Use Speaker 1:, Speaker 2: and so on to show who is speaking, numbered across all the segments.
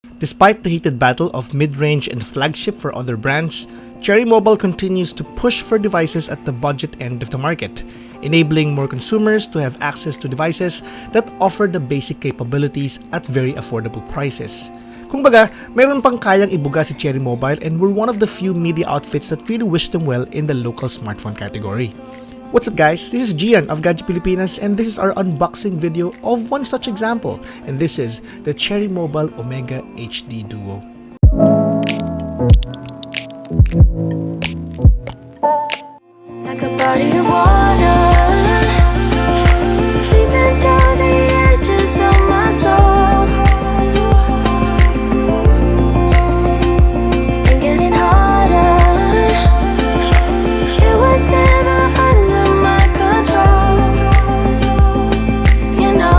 Speaker 1: Despite the heated battle of mid-range and flagship for other brands, Cherry Mobile continues to push for devices at the budget end of the market, enabling more consumers to have access to devices that offer the basic capabilities at very affordable prices. Kung baga, mayroon pang kayang ibuga si Cherry Mobile, and we're one of the few media outfits that really wish them well in the local smartphone category. What's up guys, this is Gian of Gadget Pilipinas, and this is our unboxing video of one such example, and this is the Cherry Mobile Omega HD Duo.
Speaker 2: Like a body of water, seeping through the edges of my soul, and getting harder. It was never under my control, you know.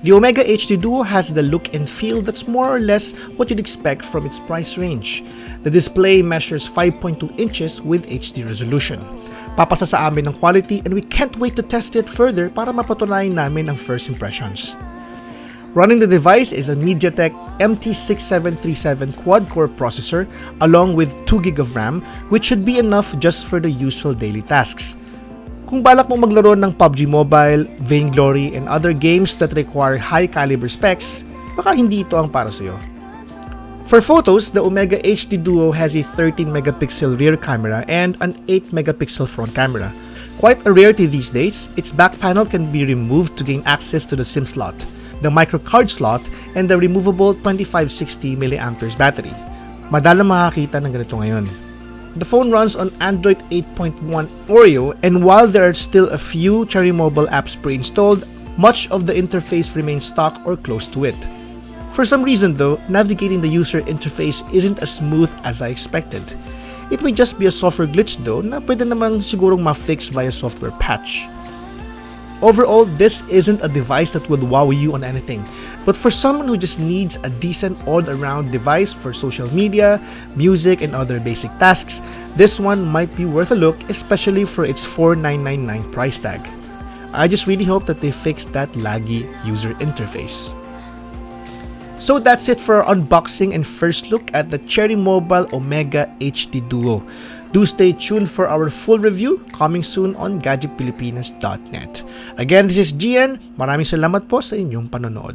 Speaker 1: The Omega HD Duo has the look and feel that's more or less what you'd expect from its price range. The display measures 5.2 inches with HD resolution. Papasa sa amin ng quality, and we can't wait to test it further para mapatunayan namin ang first impressions. Running the device is a MediaTek MT6737 quad-core processor along with 2GB of RAM, which should be enough just for the usual daily tasks. Kung balak mong maglaro ng PUBG Mobile, Vainglory, and other games that require high-caliber specs, baka hindi ito ang para sa'yo. For photos, the Omega HD Duo has a 13-megapixel rear camera and an 8-megapixel front camera. Quite a rarity these days, its back panel can be removed to gain access to the SIM slot, the microcard slot, and the removable 2560mAh battery. Madalang makakita ng ganito ngayon. The phone runs on Android 8.1 Oreo, and while there are still a few Cherry Mobile apps pre-installed, much of the interface remains stock or close to it. For some reason though, navigating the user interface isn't as smooth as I expected. It may just be a software glitch though na pwede namang sigurong ma-fix via software patch. Overall, this isn't a device that will wow you on anything, but for someone who just needs a decent all-around device for social media, music, and other basic tasks, this one might be worth a look, especially for its $4,999 price tag. I just really hope that they fix that laggy user interface. So that's it for our unboxing and first look at the Cherry Mobile Omega HD Duo. Do stay tuned for our full review coming soon on gadgetpilipinas.net. Again, this is Gian. Maraming salamat po sa inyong panonood.